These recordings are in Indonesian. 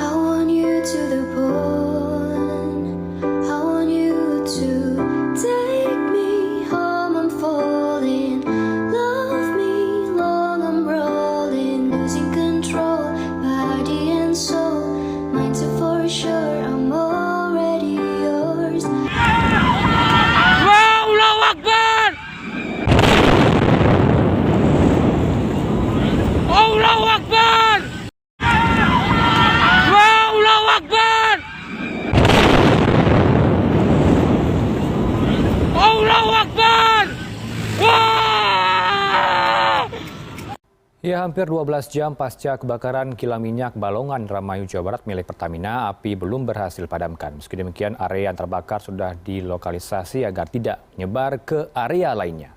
I want you to the bone. I want you to take me home. I'm falling. Love me long. I'm rolling, losing control, body and soul. Mind to for sure. I'm already yours. Allahu Akbar! Allahu Akbar! Allahu Akbar! Allahu Akbar! Ya, hampir 12 jam pasca kebakaran kilang minyak Balongan, Indramayu, Jawa Barat milik Pertamina, api belum berhasil padamkan. Meski demikian, area yang terbakar sudah dilokalisasi agar tidak menyebar ke area lainnya.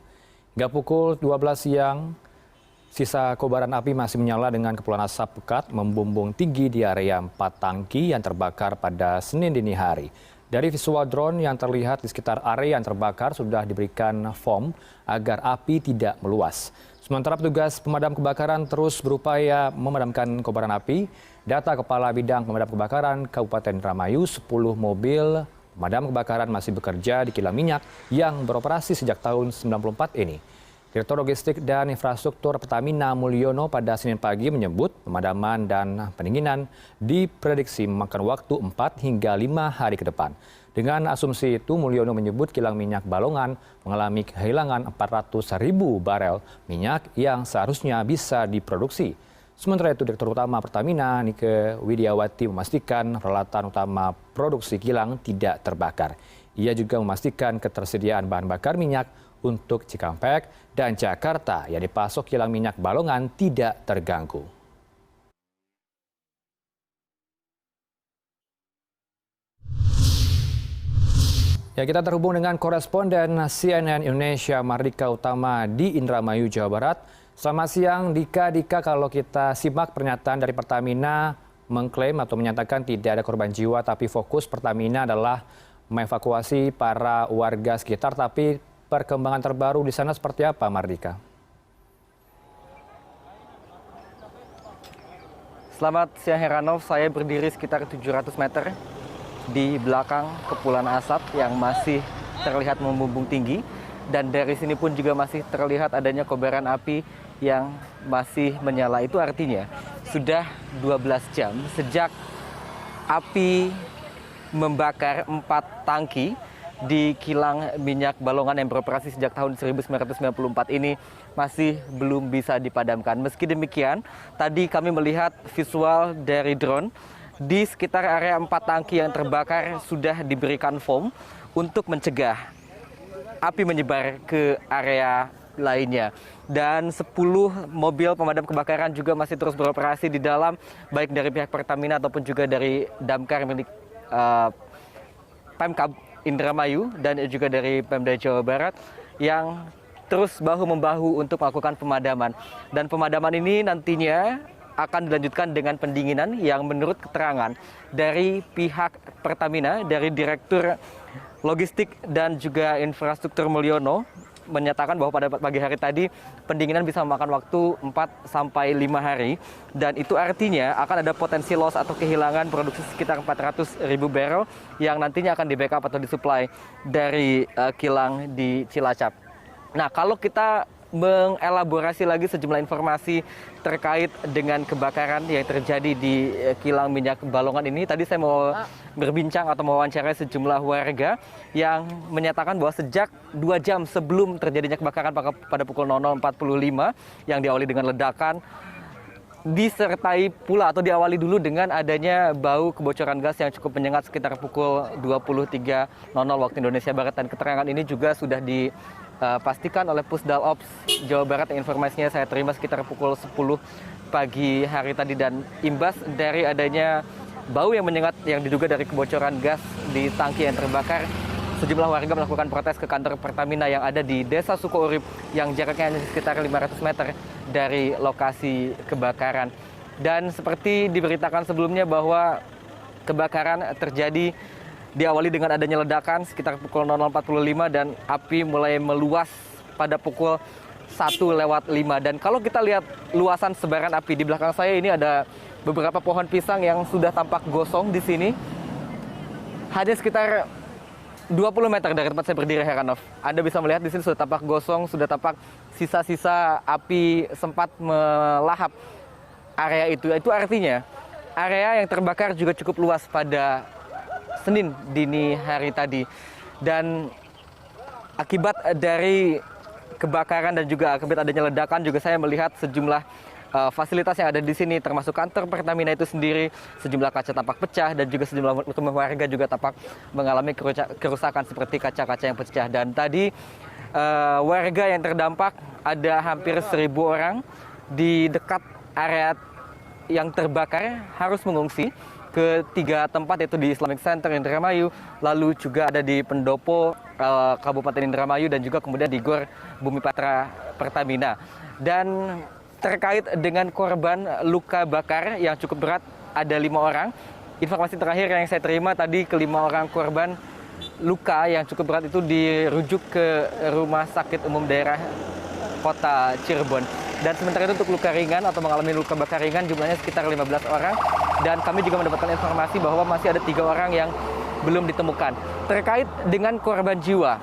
Hingga pukul 12 siang, sisa kobaran api masih menyala dengan kepulan asap pekat membumbung tinggi di area 4 tangki yang terbakar pada Senin dini hari. Dari visual drone yang terlihat di sekitar area yang terbakar sudah diberikan foam agar api tidak meluas. Sementara petugas pemadam kebakaran terus berupaya memadamkan kobaran api. Data Kepala Bidang Pemadam Kebakaran Kabupaten Indramayu, 10 mobil pemadam kebakaran masih bekerja di kilang minyak yang beroperasi sejak tahun 1994 ini. Direktur Logistik dan Infrastruktur Pertamina Mulyono pada Senin pagi menyebut pemadaman dan pendinginan diprediksi memakan waktu 4 hingga 5 hari ke depan. Dengan asumsi itu, Mulyono menyebut kilang minyak Balongan mengalami kehilangan 400.000 barel minyak yang seharusnya bisa diproduksi. Sementara itu, Direktur Utama Pertamina Nike Widiawati memastikan peralatan utama produksi kilang tidak terbakar. Ia juga memastikan ketersediaan bahan bakar minyak untuk Cikampek dan Jakarta yang dipasok kilang minyak Balongan tidak terganggu. Ya, kita terhubung dengan koresponden CNN Indonesia Mardika Utama di Indramayu, Jawa Barat. Selamat siang Dika. Dika, kalau kita simak pernyataan dari Pertamina mengklaim atau menyatakan tidak ada korban jiwa, tapi fokus Pertamina adalah mengevakuasi para warga sekitar. Tapi perkembangan terbaru di sana seperti apa, Mardika? Selamat siang Heranov, saya berdiri sekitar 700 meter di belakang kepulan asap yang masih terlihat membumbung tinggi. Dan dari sini pun juga masih terlihat adanya kobaran api yang masih menyala. Itu artinya sudah 12 jam sejak api membakar 4 tangki di kilang minyak Balongan yang beroperasi sejak tahun 1994 ini masih belum bisa dipadamkan. Meski demikian, tadi kami melihat visual dari drone di sekitar area 4 tangki yang terbakar sudah diberikan foam untuk mencegah api menyebar ke area lainnya. Dan 10 mobil pemadam kebakaran juga masih terus beroperasi di dalam, baik dari pihak Pertamina ataupun juga dari damkar milik Pemkab Indramayu dan juga dari Pemda Jawa Barat yang terus bahu-membahu untuk melakukan pemadaman. Dan pemadaman ini nantinya akan dilanjutkan dengan pendinginan yang menurut keterangan dari pihak Pertamina, dari Direktur Logistik dan juga Infrastruktur Mulyono, menyatakan bahwa pada pagi hari tadi pendinginan bisa memakan waktu 4-5 hari. Dan itu artinya akan ada potensi loss atau kehilangan produksi sekitar 400.000 barrel yang nantinya akan di-backup atau disuplai dari kilang di Cilacap. Nah, kalau kita mengelaborasi lagi sejumlah informasi terkait dengan kebakaran yang terjadi di kilang minyak Balongan ini. Tadi saya mau berbincang atau mewawancarai sejumlah warga yang menyatakan bahwa sejak 2 jam sebelum terjadinya kebakaran pada pukul 00.45 yang diawali dengan ledakan, disertai pula atau diawali dulu dengan adanya bau kebocoran gas yang cukup menyengat sekitar pukul 23.00 waktu Indonesia Barat. Dan keterangan ini juga sudah dipastikan oleh Pusdal Ops Jawa Barat. Informasinya saya terima sekitar pukul 10 pagi hari tadi. Dan imbas dari adanya bau yang menyengat yang diduga dari kebocoran gas di tangki yang terbakar, sejumlah warga melakukan protes ke kantor Pertamina yang ada di Desa Sukourip yang jaraknya hanya sekitar 500 meter dari lokasi kebakaran. Dan seperti diberitakan sebelumnya bahwa kebakaran terjadi diawali dengan adanya ledakan sekitar pukul 00.45 dan api mulai meluas pada pukul 1:05. Dan kalau kita lihat luasan sebaran api di belakang saya ini ada beberapa pohon pisang yang sudah tampak gosong di sini. Hanya sekitar 20 meter dari tempat saya berdiri, Heranov. Anda bisa melihat di sini sudah tampak gosong, sudah tampak sisa-sisa api sempat melahap area itu. Itu artinya area yang terbakar juga cukup luas pada Senin dini hari tadi. Dan akibat dari kebakaran dan juga akibat adanya ledakan juga saya melihat sejumlah fasilitas yang ada di sini termasuk kantor Pertamina itu sendiri, sejumlah kaca tampak pecah dan juga sejumlah rumah warga juga tampak mengalami kerusakan seperti kaca-kaca yang pecah. Dan tadi warga yang terdampak ada hampir 1.000 orang di dekat area yang terbakar harus mengungsi ke 3 tempat, yaitu di Islamic Center Indramayu, lalu juga ada di Pendopo Kabupaten Indramayu dan juga kemudian di Gor Bumi Patra Pertamina. Dan terkait dengan korban luka bakar yang cukup berat ada 5 orang. Informasi terakhir yang saya terima tadi ke 5 orang korban luka yang cukup berat itu dirujuk ke Rumah Sakit Umum Daerah Kota Cirebon. Dan sementara itu untuk luka ringan atau mengalami luka bakar ringan jumlahnya sekitar 15 orang. Dan kami juga mendapatkan informasi bahwa masih ada 3 orang yang belum ditemukan. Terkait dengan korban jiwa,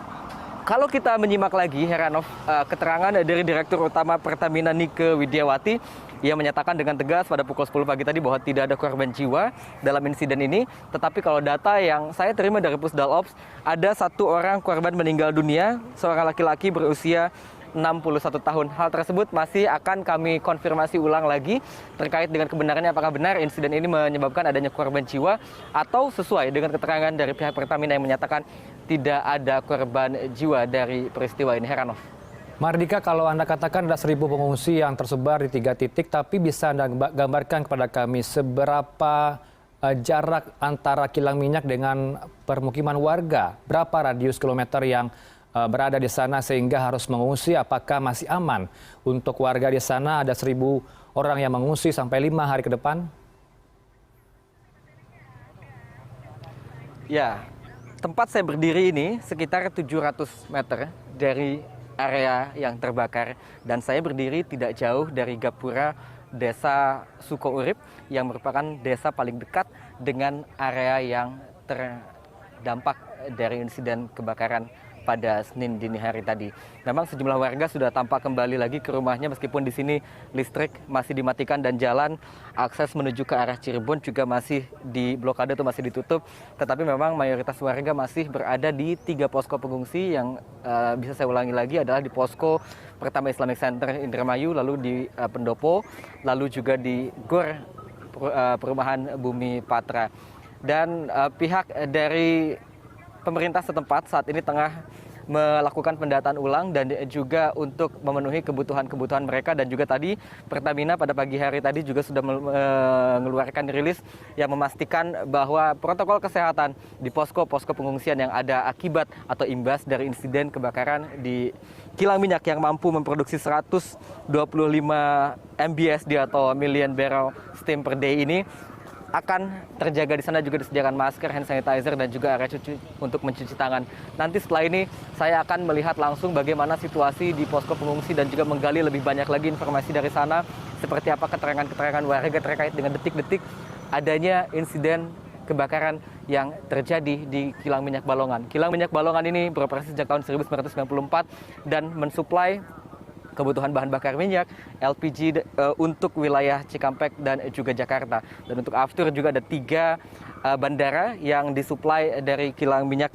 kalau kita menyimak lagi, Heranov, keterangan dari Direktur Utama Pertamina Nike Widiawati, ia menyatakan dengan tegas pada pukul 10 pagi tadi bahwa tidak ada korban jiwa dalam insiden ini. Tetapi kalau data yang saya terima dari Pusdal Ops, ada 1 orang korban meninggal dunia, seorang laki-laki berusia 61 tahun. Hal tersebut masih akan kami konfirmasi ulang lagi terkait dengan kebenarannya apakah benar insiden ini menyebabkan adanya korban jiwa atau sesuai dengan keterangan dari pihak Pertamina yang menyatakan tidak ada korban jiwa dari peristiwa ini. Heranov. Mardika, kalau Anda katakan ada 1.000 pengungsi yang tersebar di 3 titik, tapi bisa Anda gambarkan kepada kami seberapa jarak antara kilang minyak dengan permukiman warga? Berapa radius kilometer yang berada di sana sehingga harus mengungsi? Apakah masih aman untuk warga di sana? Ada 1.000 orang yang mengungsi sampai 5 hari ke depan? Ya, tempat saya berdiri ini sekitar 700 meter dari area yang terbakar. Dan saya berdiri tidak jauh dari Gapura Desa Sukourip yang merupakan desa paling dekat dengan area yang terdampak dari insiden kebakaran pada Senin dini hari tadi. Memang sejumlah warga sudah tampak kembali lagi ke rumahnya meskipun di sini listrik masih dimatikan dan jalan akses menuju ke arah Cirebon juga masih diblokade atau masih ditutup. Tetapi memang mayoritas warga masih berada di 3 posko pengungsi yang bisa saya ulangi lagi adalah di posko pertama Islamic Center Indramayu, lalu di Pendopo, lalu juga di Gor Perumahan Bumi Patra. Dan pihak dari pemerintah setempat saat ini tengah melakukan pendataan ulang dan juga untuk memenuhi kebutuhan-kebutuhan mereka. Dan juga tadi Pertamina pada pagi hari tadi juga sudah mengeluarkan rilis yang memastikan bahwa protokol kesehatan di posko-posko pengungsian yang ada akibat atau imbas dari insiden kebakaran di kilang minyak yang mampu memproduksi 125 MBSD atau million barrel steam per day ini akan terjaga. Di sana juga disediakan masker, hand sanitizer, dan juga area cuci untuk mencuci tangan. Nanti setelah ini saya akan melihat langsung bagaimana situasi di posko pengungsi dan juga menggali lebih banyak lagi informasi dari sana, seperti apa keterangan-keterangan warga terkait dengan detik-detik adanya insiden kebakaran yang terjadi di kilang minyak Balongan. Kilang minyak Balongan ini beroperasi sejak tahun 1994 dan mensuplai kebutuhan bahan bakar minyak LPG untuk wilayah Cikampek dan juga Jakarta. Dan untuk aftur juga ada 3 bandara yang disuplai dari kilang minyak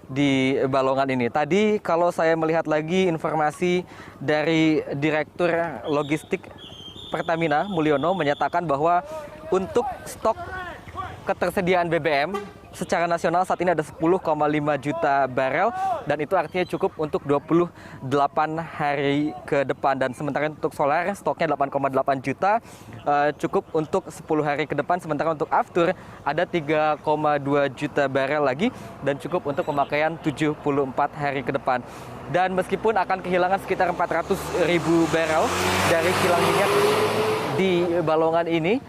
di Balongan ini. Tadi kalau saya melihat lagi informasi dari Direktur Logistik Pertamina Mulyono menyatakan bahwa untuk stok ketersediaan BBM secara nasional saat ini ada 10,5 juta barel dan itu artinya cukup untuk 28 hari ke depan. Dan sementara untuk solar stoknya 8,8 juta, cukup untuk 10 hari ke depan. Sementara untuk aftur ada 3,2 juta barel lagi dan cukup untuk pemakaian 74 hari ke depan. Dan meskipun akan kehilangan sekitar 400.000 barel dari kilang minyak di Balongan ini,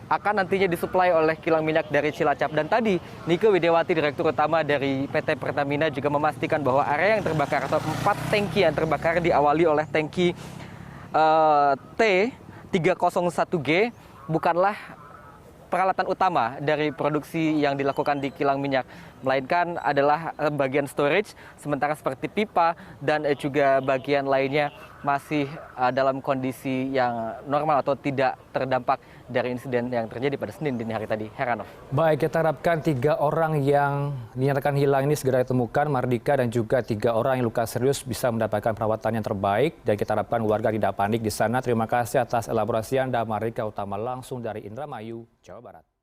akan nantinya disuplai oleh kilang minyak dari Cilacap. Dan tadi Nike Widiawati, Direktur Utama dari PT Pertamina, juga memastikan bahwa area yang terbakar atau 4 tangki yang terbakar diawali oleh tangki T301G bukanlah peralatan utama dari produksi yang dilakukan di kilang minyak, melainkan adalah bagian storage, sementara seperti pipa dan juga bagian lainnya masih dalam kondisi yang normal atau tidak terdampak dari insiden yang terjadi pada Senin dini hari tadi. Heranov. Baik, kita harapkan 3 orang yang dinyatakan hilang ini segera ditemukan, Mardika, dan juga 3 orang yang luka serius bisa mendapatkan perawatan yang terbaik. Dan kita harapkan warga tidak panik di sana. Terima kasih atas elaborasi Anda, Mardika Utama, langsung dari Indramayu, Jawa Barat.